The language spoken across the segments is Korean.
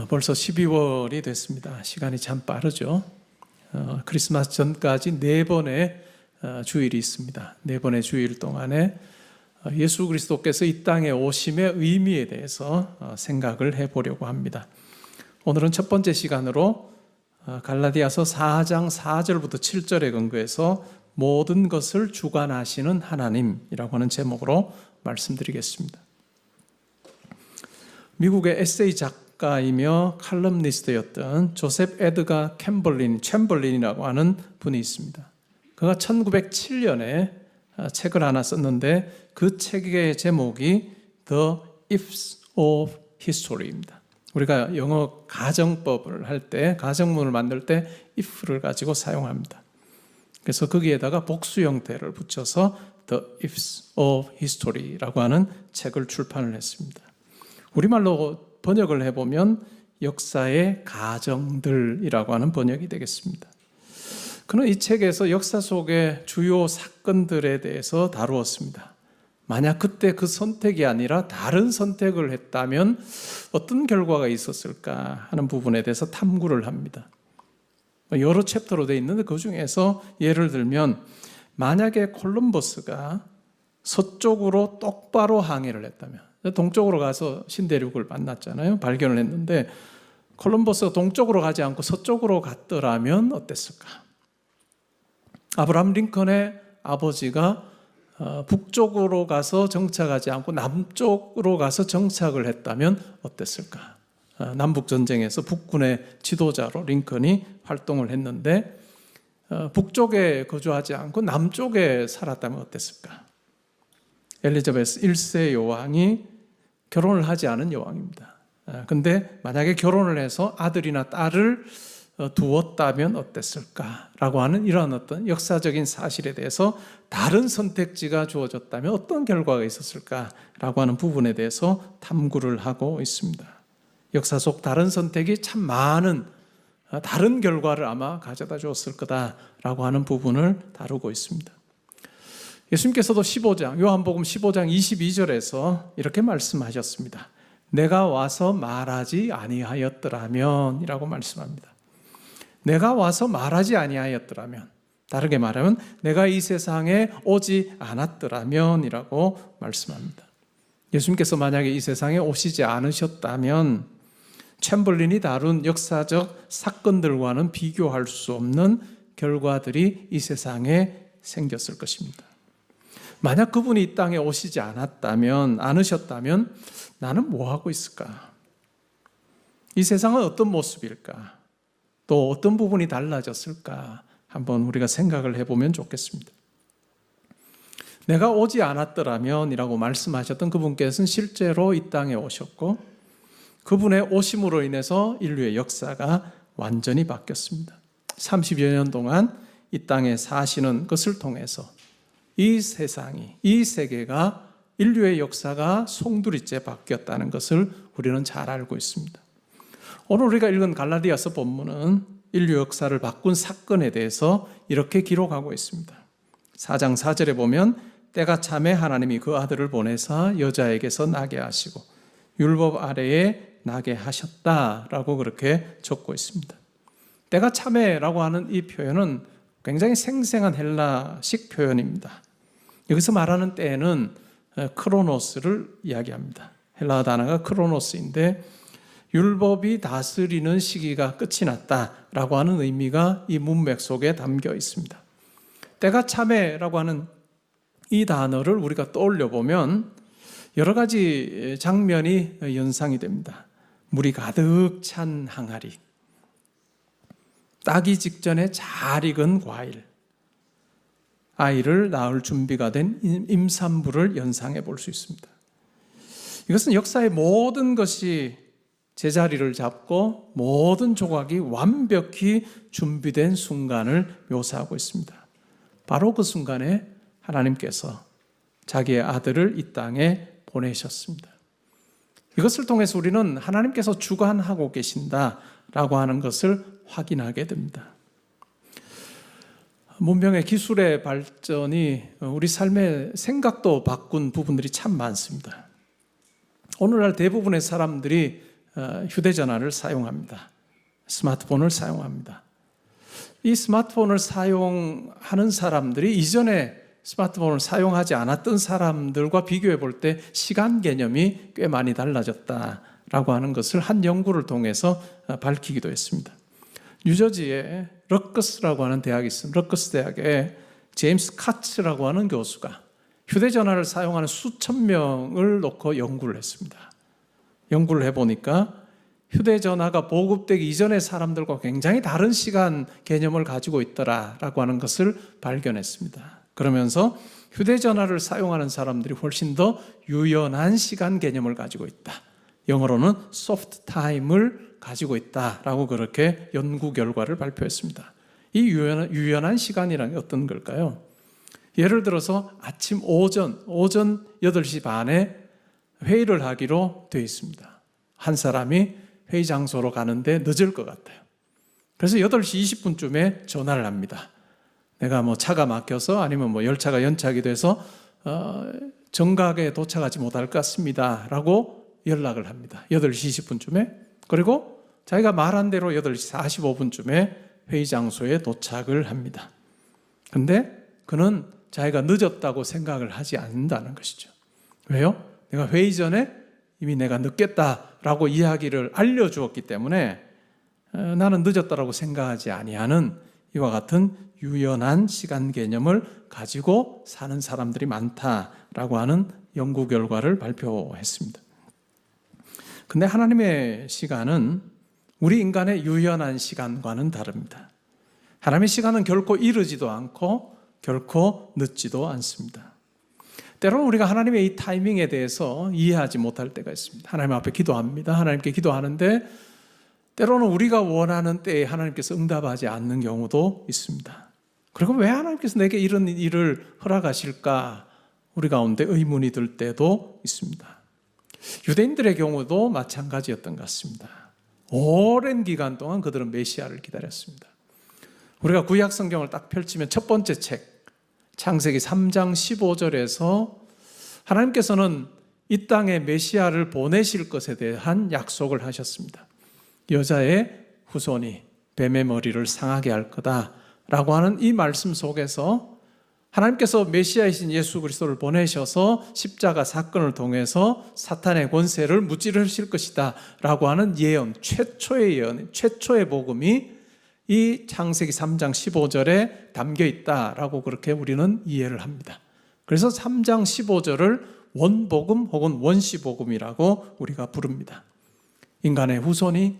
벌써 12월이 됐습니다. 시간이 참 빠르죠. 크리스마스 전까지 4번의 주일이 있습니다. 4번의 주일 동안에 예수 그리스도께서 이 땅에 오심의 의미에 대해서 생각을 해보려고 합니다. 오늘은 첫 번째 시간으로 갈라디아서 4장 4절부터 7절에 근거해서 모든 것을 주관하시는 하나님이라고 하는 제목으로 말씀드리겠습니다. 미국의 에세이 작가이며 칼럼니스트였던 조셉 에드가 챔벌린이라고 하는 분이 있습니다. 그가 1907년에 책을 하나 썼는데 그 책의 제목이 The Ifs of History입니다. 우리가 영어 가정법을 할 때, 가정문을 만들 때 if를 가지고 사용합니다. 그래서 거기에다가 복수 형태를 붙여서 The Ifs of History라고 하는 책을 출판을 했습니다. 우리말로 번역을 해보면 역사의 가정들이라고 하는 번역이 되겠습니다. 그는 이 책에서 역사 속의 주요 사건들에 대해서 다루었습니다. 만약 그때 그 선택이 아니라 다른 선택을 했다면 어떤 결과가 있었을까 하는 부분에 대해서 탐구를 합니다. 여러 챕터로 되어 있는데 그 중에서 예를 들면 만약에 콜럼버스가 서쪽으로 똑바로 항해를 했다면, 동쪽으로 가서 신대륙을 만났잖아요. 발견을 했는데 콜럼버스가 동쪽으로 가지 않고 서쪽으로 갔더라면 어땠을까? 아브라함 링컨의 아버지가 북쪽으로 가서 정착하지 않고 남쪽으로 가서 정착을 했다면 어땠을까? 남북전쟁에서 북군의 지도자로 링컨이 활동을 했는데 북쪽에 거주하지 않고 남쪽에 살았다면 어땠을까? 엘리자베스 1세 여왕이 결혼을 하지 않은 여왕입니다. 근데 만약에 결혼을 해서 아들이나 딸을 두었다면 어땠을까라고 하는 이러한 어떤 역사적인 사실에 대해서 다른 선택지가 주어졌다면 어떤 결과가 있었을까라고 하는 부분에 대해서 탐구를 하고 있습니다. 역사 속 다른 선택이 참 많은 다른 결과를 아마 가져다 주었을 거다라고 하는 부분을 다루고 있습니다. 예수님께서도 요한복음 15장 22절에서 이렇게 말씀하셨습니다. 내가 와서 말하지 아니하였더라면 이라고 말씀합니다. 내가 와서 말하지 아니하였더라면, 다르게 말하면 내가 이 세상에 오지 않았더라면 이라고 말씀합니다. 예수님께서 만약에 이 세상에 오시지 않으셨다면 챔벌린이 다룬 역사적 사건들과는 비교할 수 없는 결과들이 이 세상에 생겼을 것입니다. 만약 그분이 이 땅에 오시지 않으셨다면 나는 뭐 하고 있을까? 이 세상은 어떤 모습일까? 또 어떤 부분이 달라졌을까? 한번 우리가 생각을 해보면 좋겠습니다. 내가 오지 않았더라면 이라고 말씀하셨던 그분께서는 실제로 이 땅에 오셨고 그분의 오심으로 인해서 인류의 역사가 완전히 바뀌었습니다. 30여 년 동안 이 땅에 사시는 것을 통해서 이 세상이, 이 세계가 인류의 역사가 송두리째 바뀌었다는 것을 우리는 잘 알고 있습니다. 오늘 우리가 읽은 갈라디아서 본문은 인류 역사를 바꾼 사건에 대해서 이렇게 기록하고 있습니다. 4장 4절에 보면 때가 참에 하나님이 그 아들을 보내사 여자에게서 나게 하시고 율법 아래에 나게 하셨다라고 그렇게 적고 있습니다. 때가 참에라고 하는 이 표현은 굉장히 생생한 헬라식 표현입니다. 여기서 말하는 때는 크로노스를 이야기합니다. 헬라 단어가 크로노스인데 율법이 다스리는 시기가 끝이 났다라고 하는 의미가 이 문맥 속에 담겨 있습니다. 때가 참에라고 하는 이 단어를 우리가 떠올려 보면 여러 가지 장면이 연상이 됩니다. 물이 가득 찬 항아리, 따기 직전에 잘 익은 과일, 아이를 낳을 준비가 된 임산부를 연상해 볼 수 있습니다. 이것은 역사의 모든 것이 제자리를 잡고 모든 조각이 완벽히 준비된 순간을 묘사하고 있습니다. 바로 그 순간에 하나님께서 자기의 아들을 이 땅에 보내셨습니다. 이것을 통해서 우리는 하나님께서 주관하고 계신다라고 하는 것을 확인하게 됩니다. 문명의 기술의 발전이 우리 삶의 생각도 바꾼 부분들이 참 많습니다. 오늘날 대부분의 사람들이 휴대전화를 사용합니다. 스마트폰을 사용합니다. 이 스마트폰을 사용하는 사람들이 이전에 스마트폰을 사용하지 않았던 사람들과 비교해 볼 때 시간 개념이 꽤 많이 달라졌다라고 하는 것을 한 연구를 통해서 밝히기도 했습니다. 뉴저지에 러커스라고 하는 대학이 있습니다. 러커스 대학에 제임스 카츠라고 하는 교수가 휴대전화를 사용하는 수천 명을 놓고 연구를 했습니다. 연구를 해보니까 휴대전화가 보급되기 이전의 사람들과 굉장히 다른 시간 개념을 가지고 있더라라고 하는 것을 발견했습니다. 그러면서 휴대전화를 사용하는 사람들이 훨씬 더 유연한 시간 개념을 가지고 있다. 영어로는 소프트 타임을 가지고 있다라고 그렇게 연구 결과를 발표했습니다. 이 유연한 시간이란 게 어떤 걸까요? 예를 들어서 아침 오전 8시 반에 회의를 하기로 되어 있습니다. 한 사람이 회의 장소로 가는데 늦을 것 같아요. 그래서 8시 20분쯤에 전화를 합니다. 내가 차가 막혀서 아니면 열차가 연착이 돼서 정각에 도착하지 못할 것 같습니다. 라고 연락을 합니다. 8시 20분쯤에. 그리고 자기가 말한 대로 8시 45분쯤에 회의 장소에 도착을 합니다. 근데 그는 자기가 늦었다고 생각을 하지 않는다는 것이죠. 왜요? 내가 회의 전에 이미 내가 늦겠다라고 이야기를 알려주었기 때문에 나는 늦었다라고 생각하지 아니하는 이와 같은 유연한 시간 개념을 가지고 사는 사람들이 많다라고 하는 연구 결과를 발표했습니다. 근데 하나님의 시간은 우리 인간의 유연한 시간과는 다릅니다. 하나님의 시간은 결코 이르지도 않고 결코 늦지도 않습니다. 때로는 우리가 하나님의 이 타이밍에 대해서 이해하지 못할 때가 있습니다. 하나님 앞에 기도합니다. 하나님께 기도하는데 때로는 우리가 원하는 때에 하나님께서 응답하지 않는 경우도 있습니다. 그리고 왜 하나님께서 내게 이런 일을 허락하실까? 우리 가운데 의문이 들 때도 있습니다. 유대인들의 경우도 마찬가지였던 것 같습니다. 오랜 기간 동안 그들은 메시아를 기다렸습니다. 우리가 구약 성경을 딱 펼치면 첫 번째 책 창세기 3장 15절에서 하나님께서는 이 땅에 메시아를 보내실 것에 대한 약속을 하셨습니다. 여자의 후손이 뱀의 머리를 상하게 할 거다라고 하는 이 말씀 속에서 하나님께서 메시아이신 예수 그리스도를 보내셔서 십자가 사건을 통해서 사탄의 권세를 무찌르실 것이다 라고 하는 예언, 최초의 예언, 최초의 복음이 이 창세기 3장 15절에 담겨 있다라고 그렇게 우리는 이해를 합니다. 그래서 3장 15절을 원복음 혹은 원시복음이라고 우리가 부릅니다. 인간의 후손이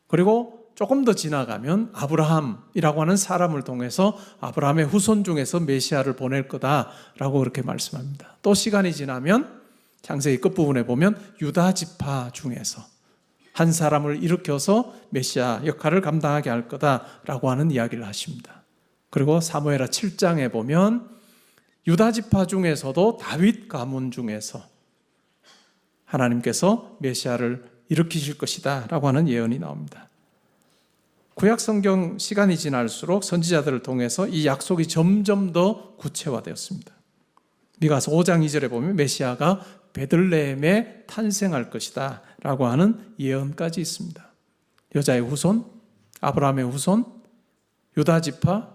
그리고 조금 더 지나가면 아브라함이라고 하는 사람을 통해서 아브라함의 후손 중에서 메시아를 보낼 거다라고 그렇게 말씀합니다. 또 시간이 지나면 창세기 끝부분에 보면 유다 지파 중에서 한 사람을 일으켜서 메시아 역할을 감당하게 할 거다라고 하는 이야기를 하십니다. 그리고 사무엘하 7장에 보면 유다 지파 중에서도 다윗 가문 중에서 하나님께서 메시아를 일으키실 것이다 라고 하는 예언이 나옵니다. 구약 성경 시간이 지날수록 선지자들을 통해서 이 약속이 점점 더 구체화되었습니다. 미가서 5장 2절에 보면 메시아가 베들레헴에 탄생할 것이다 라고 하는 예언까지 있습니다. 여자의 후손, 아브라함의 후손, 유다 지파,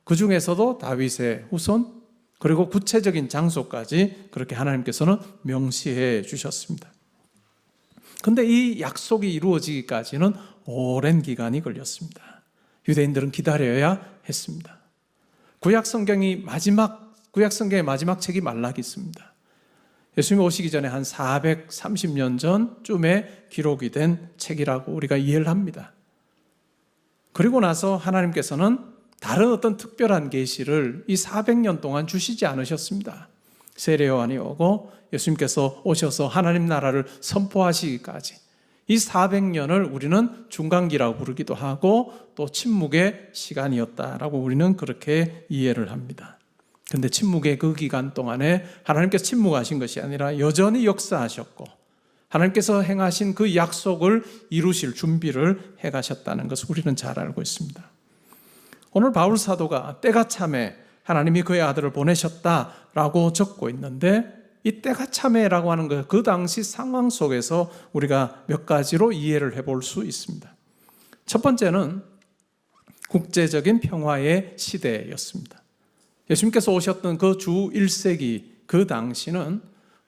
그 중에서도 다윗의 후손, 그리고 구체적인 장소까지 그렇게 하나님께서는 명시해 주셨습니다. 그런데 이 약속이 이루어지기까지는 오랜 기간이 걸렸습니다. 유대인들은 기다려야 했습니다. 구약 성경의 마지막 책이 말라기입니다. 예수님이 오시기 전에 한 430년 전쯤에 기록이 된 책이라고 우리가 이해를 합니다. 그리고 나서 하나님께서는 다른 어떤 특별한 계시를 이 400년 동안 주시지 않으셨습니다. 세례 요한이 오고 예수님께서 오셔서 하나님 나라를 선포하시기까지 이 400년을 우리는 중간기라고 부르기도 하고 또 침묵의 시간이었다라고 우리는 그렇게 이해를 합니다. 그런데 침묵의 그 기간 동안에 하나님께서 침묵하신 것이 아니라 여전히 역사하셨고 하나님께서 행하신 그 약속을 이루실 준비를 해가셨다는 것을 우리는 잘 알고 있습니다. 오늘 바울 사도가 때가 참에 하나님이 그의 아들을 보내셨다라고 적고 있는데 이 때가 참해라고 하는 것, 그 당시 상황 속에서 우리가 몇 가지로 이해를 해볼 수 있습니다. 첫 번째는 국제적인 평화의 시대였습니다. 예수님께서 오셨던 그 주 1세기 그 당시는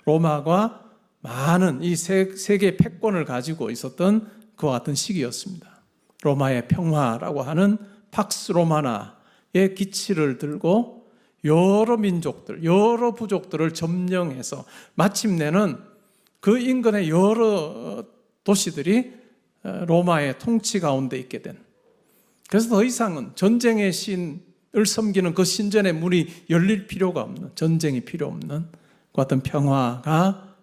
로마가 많은 이 세계의 패권을 가지고 있었던 그와 같은 시기였습니다. 로마의 평화라고 하는 팍스 로마나의 기치를 들고 여러 민족들, 여러 부족들을 점령해서 마침내는 그 인근의 여러 도시들이 로마의 통치 가운데 있게 된, 그래서 더 이상은 전쟁의 신을 섬기는 그 신전의 문이 열릴 필요가 없는, 전쟁이 필요 없는 그 같은 평화가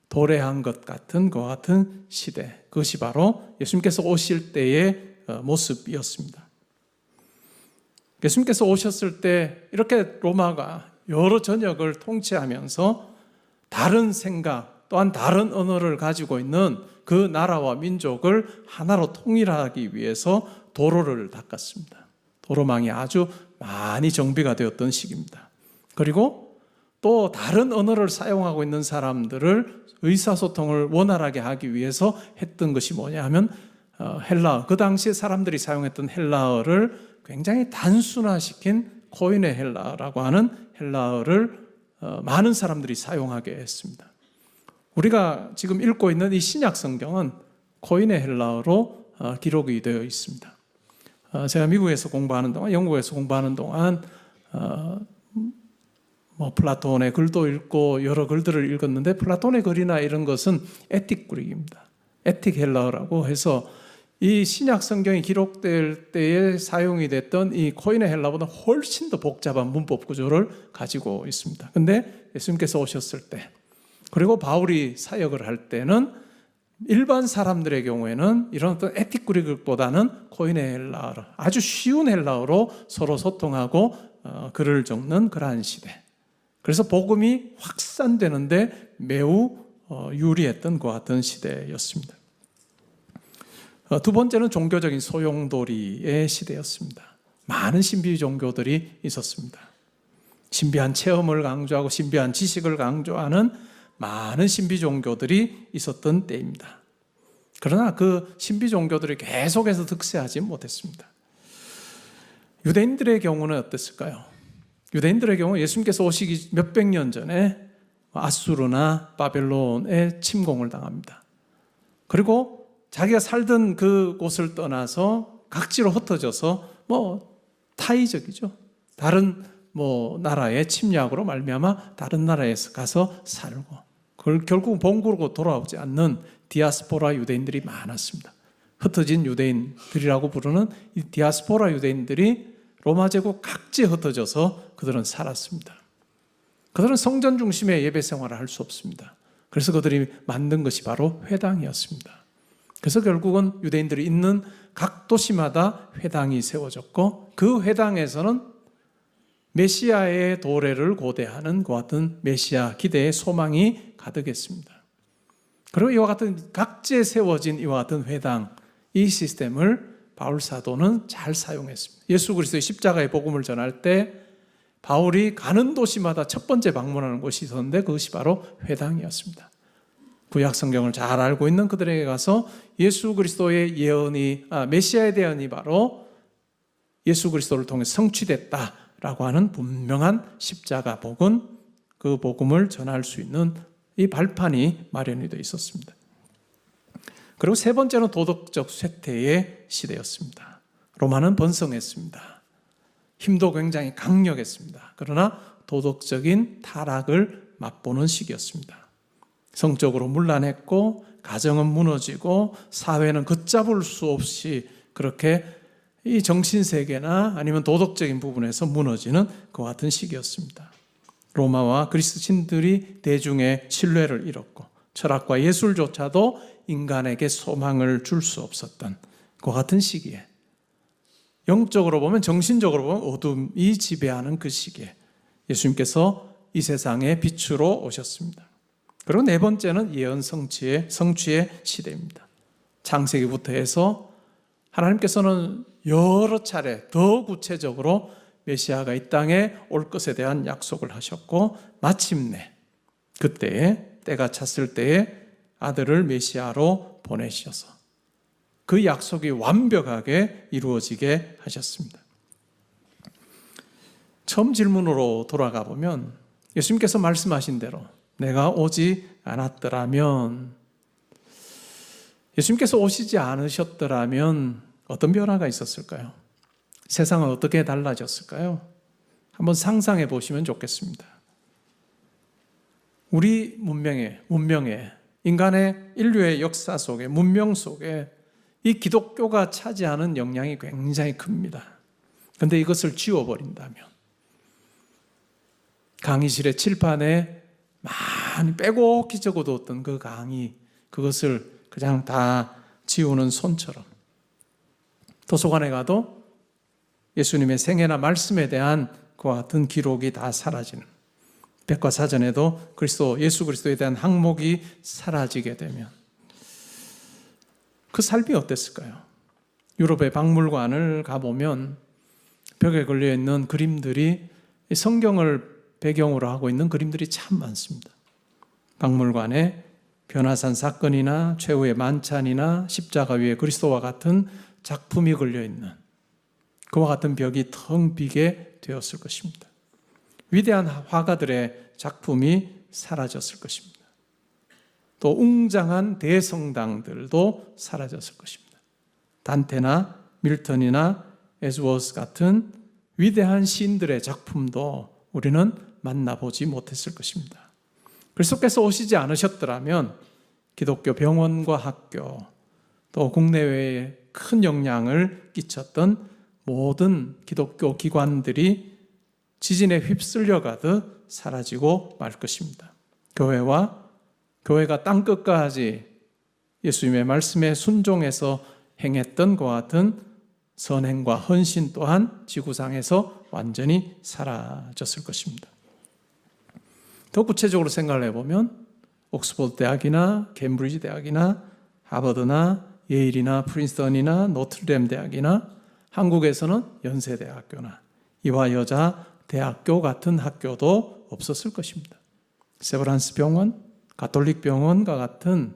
도래한 것 같은 그 같은 시대, 그것이 바로 예수님께서 오실 때의 모습이었습니다. 예수님께서 오셨을 때 이렇게 로마가 여러 전역을 통치하면서 다른 생각 또한 다른 언어를 가지고 있는 그 나라와 민족을 하나로 통일하기 위해서 도로를 닦았습니다. 도로망이 아주 많이 정비가 되었던 시기입니다. 그리고 또 다른 언어를 사용하고 있는 사람들을 의사소통을 원활하게 하기 위해서 했던 것이 뭐냐 하면 헬라어, 그 당시에 사람들이 사용했던 헬라어를 굉장히 단순화시킨 코인의 헬라어라고 하는 헬라어를 많은 사람들이 사용하게 했습니다. 우리가 지금 읽고 있는 이 신약 성경은 코인의 헬라어로 기록이 되어 있습니다. 제가 미국에서 공부하는 동안, 영국에서 공부하는 동안 플라톤의 글도 읽고 여러 글들을 읽었는데, 플라톤의 글이나 이런 것은 에틱 그릭입니다. 에틱 헬라어라고 해서 이 신약 성경이 기록될 때에 사용이 됐던 이 코인의 헬라보다 훨씬 더 복잡한 문법 구조를 가지고 있습니다. 근데 예수님께서 오셨을 때, 그리고 바울이 사역을 할 때는 일반 사람들의 경우에는 이런 어떤 에틱 그릭보다는 코인의 헬라어로, 아주 쉬운 헬라어로 서로 소통하고 글을 적는 그러한 시대. 그래서 복음이 확산되는데 매우 유리했던 그 같은 시대였습니다. 두 번째는 종교적인 소용돌이의 시대였습니다. 많은 신비 종교들이 있었습니다. 신비한 체험을 강조하고 신비한 지식을 강조하는 많은 신비 종교들이 있었던 때입니다. 그러나 그 신비 종교들이 계속해서 득세하지 못했습니다. 유대인들의 경우는 어땠을까요? 유대인들의 경우 예수님께서 오시기 몇백 년 전에 아수르나 바벨론의 침공을 당합니다. 그리고 자기가 살던 그 곳을 떠나서 각지로 흩어져서 타이적이죠. 다른 나라의 침략으로 말미암아 다른 나라에서 가서 살고, 그걸 결국 본국으로 돌아오지 않는 디아스포라 유대인들이 많았습니다. 흩어진 유대인들이라고 부르는 이 디아스포라 유대인들이 로마 제국 각지에 흩어져서 그들은 살았습니다. 그들은 성전 중심의 예배 생활을 할 수 없습니다. 그래서 그들이 만든 것이 바로 회당이었습니다. 그래서 결국은 유대인들이 있는 각 도시마다 회당이 세워졌고, 그 회당에서는 메시아의 도래를 고대하는 그 같은 메시아 기대의 소망이 가득했습니다. 그리고 이와 같은 각지에 세워진 이와 같은 회당, 이 시스템을 바울 사도는 잘 사용했습니다. 예수 그리스도의 십자가의 복음을 전할 때 바울이 가는 도시마다 첫 번째 방문하는 곳이 있었는데 그것이 바로 회당이었습니다. 구약 성경을 잘 알고 있는 그들에게 가서 예수 그리스도의 예언이, 메시아의 예언이 바로 예수 그리스도를 통해 성취됐다라고 하는 분명한 십자가 복음, 그 복음을 전할 수 있는 이 발판이 마련이 되어 있었습니다. 그리고 세 번째는 도덕적 쇠퇴의 시대였습니다. 로마는 번성했습니다. 힘도 굉장히 강력했습니다. 그러나 도덕적인 타락을 맛보는 시기였습니다. 성적으로 문란했고, 가정은 무너지고, 사회는 걷잡을 수 없이 그렇게 이 정신세계나 아니면 도덕적인 부분에서 무너지는 그 같은 시기였습니다. 로마와 그리스도인들이 대중의 신뢰를 잃었고, 철학과 예술조차도 인간에게 소망을 줄 수 없었던 그 같은 시기에, 영적으로 보면, 정신적으로 보면 어둠이 지배하는 그 시기에 예수님께서 이 세상의 빛으로 오셨습니다. 그리고 네 번째는 예언 성취의 시대입니다. 창세기부터 해서 하나님께서는 여러 차례 더 구체적으로 메시아가 이 땅에 올 것에 대한 약속을 하셨고, 마침내 그때에 때가 찼을 때에 아들을 메시아로 보내셔서 그 약속이 완벽하게 이루어지게 하셨습니다. 처음 질문으로 돌아가 보면 예수님께서 말씀하신 대로 내가 오지 않았더라면, 예수님께서 오시지 않으셨더라면 어떤 변화가 있었을까요? 세상은 어떻게 달라졌을까요? 한번 상상해 보시면 좋겠습니다. 우리 문명의 인간의 인류의 역사 속에, 문명 속에 이 기독교가 차지하는 영향이 굉장히 큽니다. 그런데 이것을 지워버린다면, 강의실의 칠판에 많이 빼곡히 적어뒀던 그 강의, 그것을 그냥 다 지우는 손처럼, 도서관에 가도 예수님의 생애나 말씀에 대한 그와 같은 기록이 다 사라지는, 백과사전에도 예수 그리스도에 대한 항목이 사라지게 되면 그 삶이 어땠을까요? 유럽의 박물관을 가보면 벽에 걸려있는 그림들이, 성경을 배경으로 하고 있는 그림들이 참 많습니다. 박물관에 변화산 사건이나 최후의 만찬이나 십자가 위에 그리스도와 같은 작품이 걸려있는, 그와 같은 벽이 텅 비게 되었을 것입니다. 위대한 화가들의 작품이 사라졌을 것입니다. 또 웅장한 대성당들도 사라졌을 것입니다. 단테나 밀턴이나 에즈워스 같은 위대한 시인들의 작품도 우리는 만나보지 못했을 것입니다. 그리스도께서 오시지 않으셨더라면 기독교 병원과 학교, 또 국내외에 큰 영향을 끼쳤던 모든 기독교 기관들이 지진에 휩쓸려 가듯 사라지고 말 것입니다. 교회가 땅끝까지 예수님의 말씀에 순종해서 행했던 그와 같은 선행과 헌신 또한 지구상에서 완전히 사라졌을 것입니다. 더 구체적으로 생각을 해보면 옥스퍼드 대학이나 캠브리지 대학이나 하버드나 예일이나 프린스턴이나 노트르담 대학이나 한국에서는 연세대학교나 이화여자대학교 같은 학교도 없었을 것입니다. 세브란스 병원, 가톨릭 병원과 같은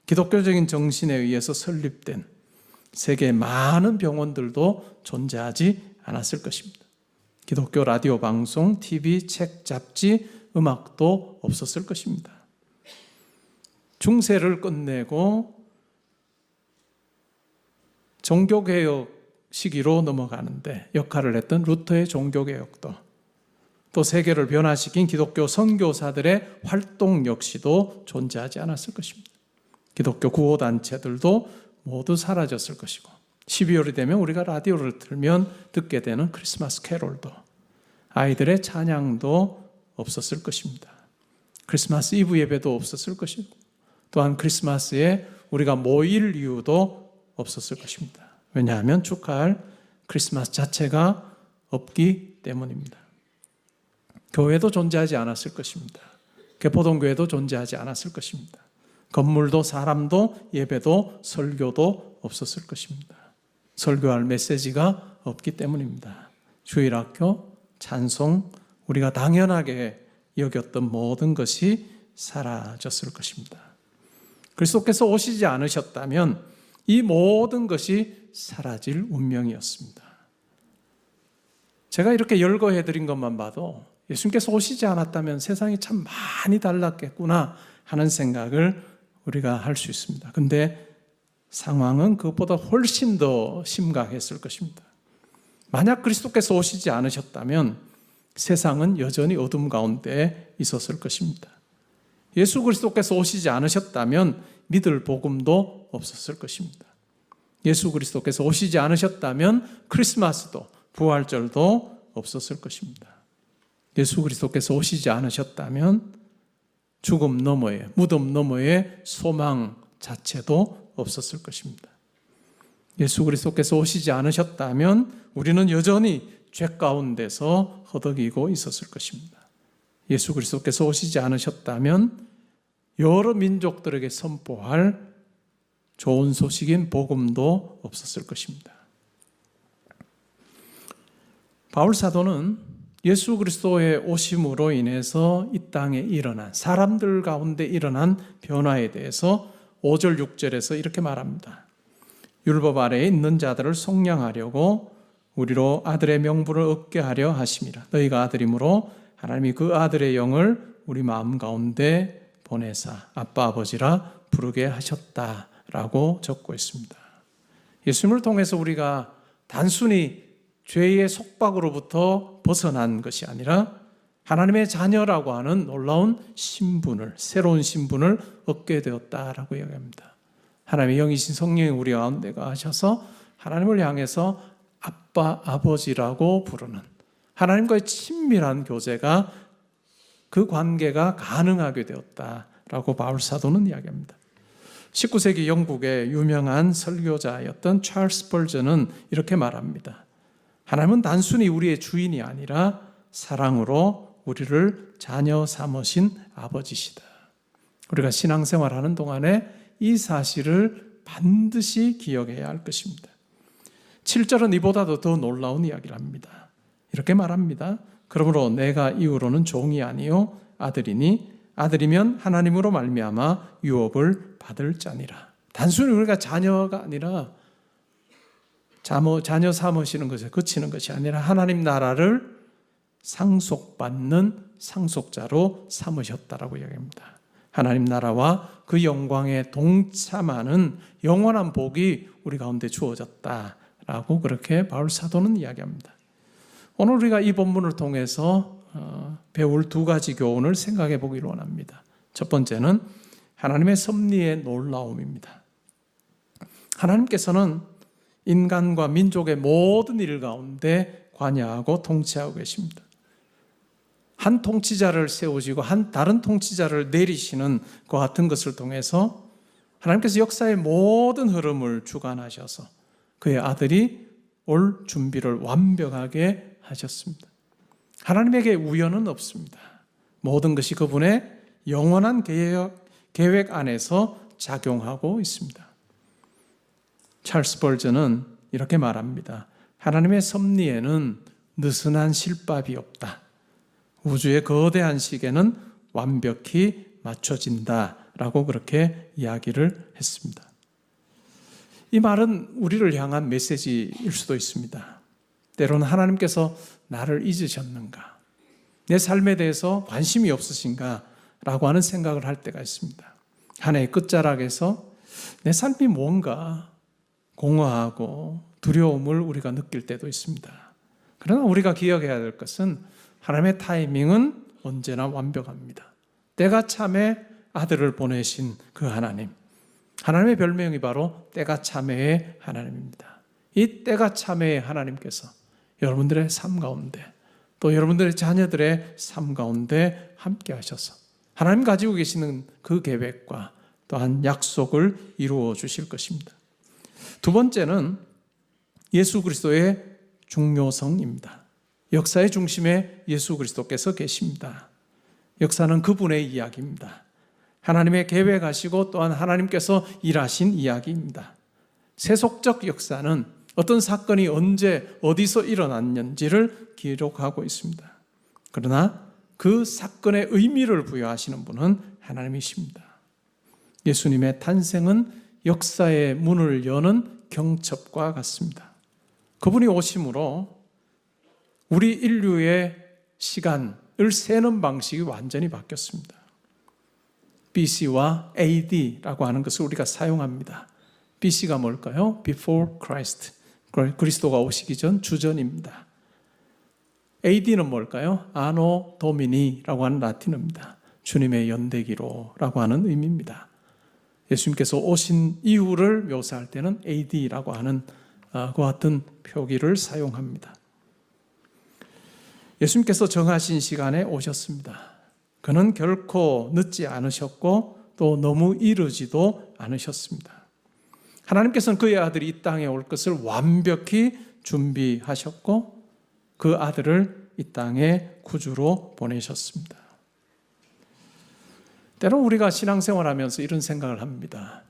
기독교적인 정신에 의해서 설립된 세계 많은 병원들도 존재하지 않았을 것입니다. 기독교 라디오 방송, TV, 책, 잡지, 음악도 없었을 것입니다. 중세를 끝내고 종교개혁 시기로 넘어가는데 역할을 했던 루터의 종교개혁도, 또 세계를 변화시킨 기독교 선교사들의 활동 역시도 존재하지 않았을 것입니다. 기독교 구호단체들도 모두 사라졌을 것이고, 12월이 되면 우리가 라디오를 틀면 듣게 되는 크리스마스 캐롤도, 아이들의 찬양도 없었을 것입니다. 크리스마스 이브 예배도 없었을 것이고, 또한 크리스마스에 우리가 모일 이유도 없었을 것입니다. 왜냐하면 축하할 크리스마스 자체가 없기 때문입니다. 교회도 존재하지 않았을 것입니다. 개포동교회도 존재하지 않았을 것입니다. 건물도 사람도 예배도 설교도 없었을 것입니다. 설교할 메시지가 없기 때문입니다. 주일학교, 찬송, 우리가 당연하게 여겼던 모든 것이 사라졌을 것입니다. 그리스도께서 오시지 않으셨다면 이 모든 것이 사라질 운명이었습니다. 제가 이렇게 열거해드린 것만 봐도 예수님께서 오시지 않았다면 세상이 참 많이 달랐겠구나 하는 생각을 우리가 할 수 있습니다. 근데 상황은 그것보다 훨씬 더 심각했을 것입니다. 만약 그리스도께서 오시지 않으셨다면 세상은 여전히 어둠 가운데 있었을 것입니다. 예수 그리스도께서 오시지 않으셨다면 믿을 복음도 없었을 것입니다. 예수 그리스도께서 오시지 않으셨다면 크리스마스도 부활절도 없었을 것입니다. 예수 그리스도께서 오시지 않으셨다면 죽음 너머에, 무덤 너머에 소망 자체도 없었을 것입니다. 예수 그리스도께서 오시지 않으셨다면 우리는 여전히 죄 가운데서 허덕이고 있었을 것입니다. 예수 그리스도께서 오시지 않으셨다면 여러 민족들에게 선포할 좋은 소식인 복음도 없었을 것입니다. 바울 사도는 예수 그리스도의 오심으로 인해서 이 땅에 일어난, 사람들 가운데 일어난 변화에 대해서 5절 6절에서 이렇게 말합니다. 율법 아래에 있는 자들을 속량하려고 우리로 아들의 명분을 얻게 하려 하심이라. 너희가 아들이므로 하나님이 그 아들의 영을 우리 마음 가운데 보내사 아빠 아버지라 부르게 하셨다라고 적고 있습니다. 예수님을 통해서 우리가 단순히 죄의 속박으로부터 벗어난 것이 아니라 하나님의 자녀라고 하는 놀라운 신분을, 새로운 신분을 얻게 되었다라고 이야기합니다. 하나님의 영이신 성령이 우리 가운데 가셔서 하나님을 향해서 아빠, 아버지라고 부르는 하나님과의 친밀한 교제가, 그 관계가 가능하게 되었다라고 바울 사도는 이야기합니다. 19세기 영국의 유명한 설교자였던 찰스 스펄전은 이렇게 말합니다. 하나님은 단순히 우리의 주인이 아니라 사랑으로 우리를 자녀 삼으신 아버지시다. 우리가 신앙생활하는 동안에 이 사실을 반드시 기억해야 할 것입니다. 7절은 이보다도 더 놀라운 이야기를 합니다. 이렇게 말합니다. 그러므로 내가 이후로는 종이 아니요 아들이니 아들이면 하나님으로 말미암아 유업을 받을 자니라. 단순히 우리가 자녀가 아니라 자녀 삼으시는 것에 그치는 것이 아니라 하나님 나라를 상속받는 상속자로 삼으셨다라고 이야기합니다. 하나님 나라와 그 영광에 동참하는 영원한 복이 우리 가운데 주어졌다라고 그렇게 바울 사도는 이야기합니다. 오늘 우리가 이 본문을 통해서 배울 두 가지 교훈을 생각해 보기를 원합니다. 첫 번째는 하나님의 섭리의 놀라움입니다. 하나님께서는 인간과 민족의 모든 일 가운데 관여하고 통치하고 계십니다. 한 통치자를 세우시고 다른 통치자를 내리시는 것 같은 것을 통해서 하나님께서 역사의 모든 흐름을 주관하셔서 그의 아들이 올 준비를 완벽하게 하셨습니다. 하나님에게 우연은 없습니다. 모든 것이 그분의 영원한 계획 안에서 작용하고 있습니다. 찰스 스펄전은 이렇게 말합니다. 하나님의 섭리에는 느슨한 실밥이 없다. 우주의 거대한 시계는 완벽히 맞춰진다라고 그렇게 이야기를 했습니다. 이 말은 우리를 향한 메시지일 수도 있습니다. 때로는 하나님께서 나를 잊으셨는가? 내 삶에 대해서 관심이 없으신가? 라고 하는 생각을 할 때가 있습니다. 한 해의 끝자락에서 내 삶이 뭔가 공허하고 두려움을 우리가 느낄 때도 있습니다. 그러나 우리가 기억해야 될 것은 하나님의 타이밍은 언제나 완벽합니다. 때가 참에 아들을 보내신 그 하나님, 하나님의 별명이 바로 때가 참에의 하나님입니다. 이 때가 참에의 하나님께서 여러분들의 삶 가운데 또 여러분들의 자녀들의 삶 가운데 함께 하셔서 하나님 가지고 계시는 그 계획과 또한 약속을 이루어 주실 것입니다. 두 번째는 예수 그리스도의 중요성입니다. 역사의 중심에 예수 그리스도께서 계십니다. 역사는 그분의 이야기입니다. 하나님의 계획하시고 또한 하나님께서 일하신 이야기입니다. 세속적 역사는 어떤 사건이 언제 어디서 일어났는지를 기록하고 있습니다. 그러나 그 사건의 의미를 부여하시는 분은 하나님이십니다. 예수님의 탄생은 역사의 문을 여는 경첩과 같습니다. 그분이 오심으로 우리 인류의 시간을 세는 방식이 완전히 바뀌었습니다. BC와 AD라고 하는 것을 우리가 사용합니다. BC가 뭘까요? Before Christ. 그리스도가 오시기 전 주전입니다. AD는 뭘까요? Anno Domini라고 하는 라틴어입니다. 주님의 연대기로라고 하는 의미입니다. 예수님께서 오신 이후를 묘사할 때는 AD라고 하는 그와 같은 표기를 사용합니다. 예수님께서 정하신 시간에 오셨습니다. 그는 결코 늦지 않으셨고 또 너무 이르지도 않으셨습니다. 하나님께서는 그의 아들이 이 땅에 올 것을 완벽히 준비하셨고 그 아들을 이 땅에 구주로 보내셨습니다. 때로 우리가 신앙생활하면서 이런 생각을 합니다.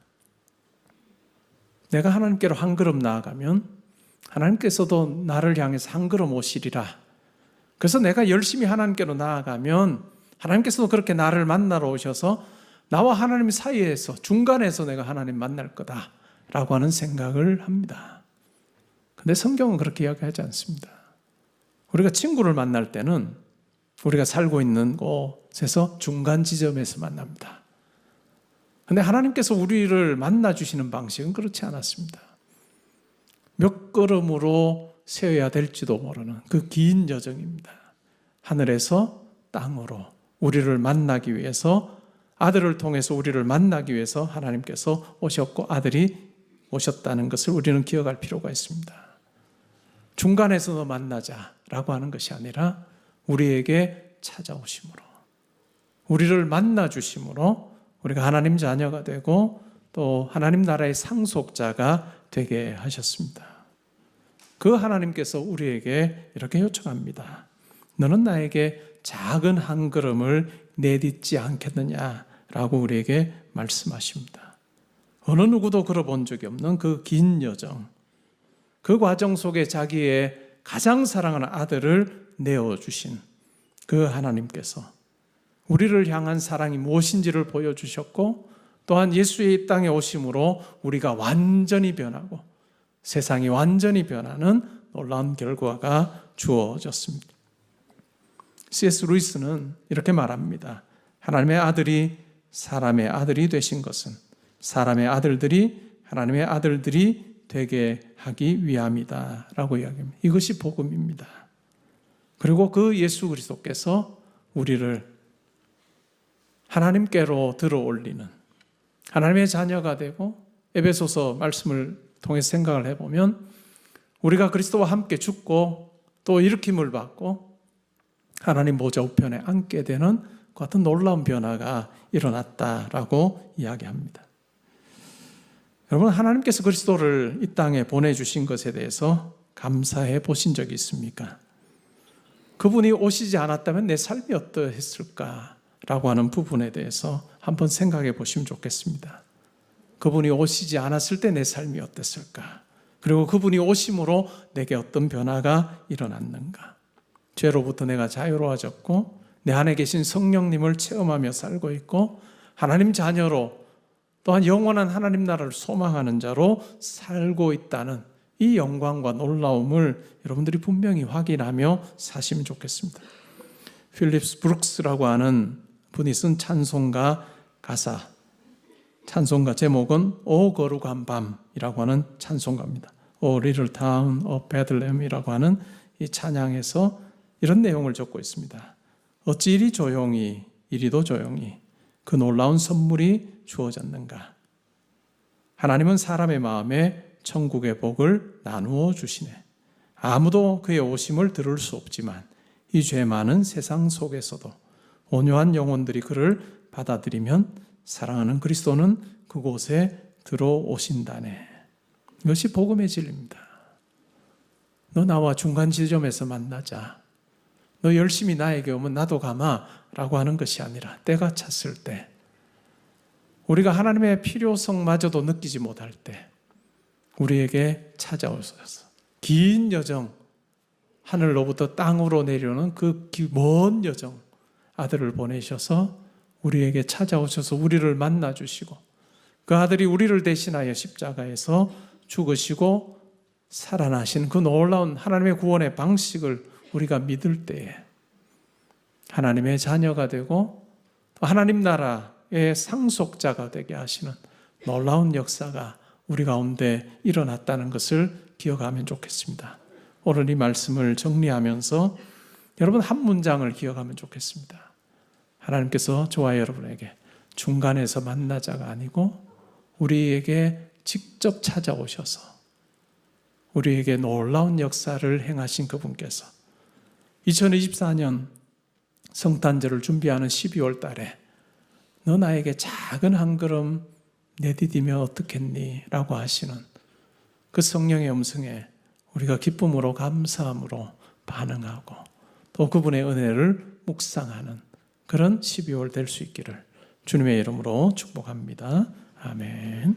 내가 하나님께로 한 걸음 나아가면 하나님께서도 나를 향해서 한 걸음 오시리라. 그래서 내가 열심히 하나님께로 나아가면 하나님께서도 그렇게 나를 만나러 오셔서 나와 하나님 사이에서 중간에서 내가 하나님 만날 거다라고 하는 생각을 합니다. 근데 성경은 그렇게 이야기하지 않습니다. 우리가 친구를 만날 때는 우리가 살고 있는 곳에서 중간 지점에서 만납니다. 근데 하나님께서 우리를 만나주시는 방식은 그렇지 않았습니다. 몇 걸음으로 세워야 될지도 모르는 그 긴 여정입니다. 하늘에서 땅으로 우리를 만나기 위해서, 아들을 통해서 우리를 만나기 위해서 하나님께서 오셨고 아들이 오셨다는 것을 우리는 기억할 필요가 있습니다. 중간에서 만나자라고 하는 것이 아니라 우리에게 찾아오심으로, 우리를 만나주심으로 우리가 하나님 자녀가 되고 또 하나님 나라의 상속자가 되게 하셨습니다. 그 하나님께서 우리에게 이렇게 요청합니다. 너는 나에게 작은 한 걸음을 내딛지 않겠느냐라고 우리에게 말씀하십니다. 어느 누구도 걸어본 적이 없는 그 긴 여정, 그 과정 속에 자기의 가장 사랑하는 아들을 내어주신 그 하나님께서 우리를 향한 사랑이 무엇인지를 보여주셨고, 또한 예수의 이 땅에 오심으로 우리가 완전히 변하고 세상이 완전히 변하는 놀라운 결과가 주어졌습니다. C.S. 루이스는 이렇게 말합니다. 하나님의 아들이 사람의 아들이 되신 것은 사람의 아들들이 하나님의 아들들이 되게 하기 위함이다 라고 이야기합니다. 이것이 복음입니다. 그리고 그 예수 그리스도께서 우리를 하나님께로 들어올리는, 하나님의 자녀가 되고, 에베소서 말씀을 통해서 생각을 해보면 우리가 그리스도와 함께 죽고 또 일으킴을 받고 하나님 보좌 우편에 앉게 되는 그 같은 놀라운 변화가 일어났다라고 이야기합니다. 여러분, 하나님께서 그리스도를 이 땅에 보내주신 것에 대해서 감사해 보신 적이 있습니까? 그분이 오시지 않았다면 내 삶이 어떠했을까라고 하는 부분에 대해서 한번 생각해 보시면 좋겠습니다. 그분이 오시지 않았을 때 내 삶이 어땠을까? 그리고 그분이 오심으로 내게 어떤 변화가 일어났는가? 죄로부터 내가 자유로워졌고 내 안에 계신 성령님을 체험하며 살고 있고 하나님 자녀로 또한 영원한 하나님 나라를 소망하는 자로 살고 있다는 이 영광과 놀라움을 여러분들이 분명히 확인하며 사시면 좋겠습니다. 필립스 브룩스라고 하는 분이 쓴 찬송가 가사, 찬송가 제목은 오 거룩한 밤이라고 하는 찬송가입니다. 오 리틀 타운 오브 베들레헴이라고 하는 이 찬양에서 이런 내용을 적고 있습니다. 어찌 이리 조용히, 이리도 조용히 그 놀라운 선물이 주어졌는가. 하나님은 사람의 마음에 천국의 복을 나누어 주시네. 아무도 그의 오심을 들을 수 없지만 이 죄 많은 세상 속에서도 온유한 영혼들이 그를 받아들이면 사랑하는 그리스도는 그곳에 들어오신다네. 이것이 복음의 진리입니다. 너 나와 중간 지점에서 만나자. 너 열심히 나에게 오면 나도 가마라고 하는 것이 아니라 때가 찼을 때, 우리가 하나님의 필요성마저도 느끼지 못할 때 우리에게 찾아오셔서 긴 여정, 하늘로부터 땅으로 내려오는 그 먼 여정, 아들을 보내셔서 우리에게 찾아오셔서 우리를 만나주시고 그 아들이 우리를 대신하여 십자가에서 죽으시고 살아나신 그 놀라운 하나님의 구원의 방식을 우리가 믿을 때에 하나님의 자녀가 되고 하나님 나라의 상속자가 되게 하시는 놀라운 역사가 우리 가운데 일어났다는 것을 기억하면 좋겠습니다. 오늘 이 말씀을 정리하면서 여러분 한 문장을 기억하면 좋겠습니다. 하나님께서 저와 여러분에게 중간에서 만나자가 아니고 우리에게 직접 찾아오셔서 우리에게 놀라운 역사를 행하신 그분께서 2024년 성탄절을 준비하는 12월 달에 너 나에게 작은 한 걸음 내디디면 어떻겠니? 라고 하시는 그 성령의 음성에 우리가 기쁨으로 감사함으로 반응하고 또 그분의 은혜를 묵상하는 그런 12월 될 수 있기를 주님의 이름으로 축복합니다. 아멘.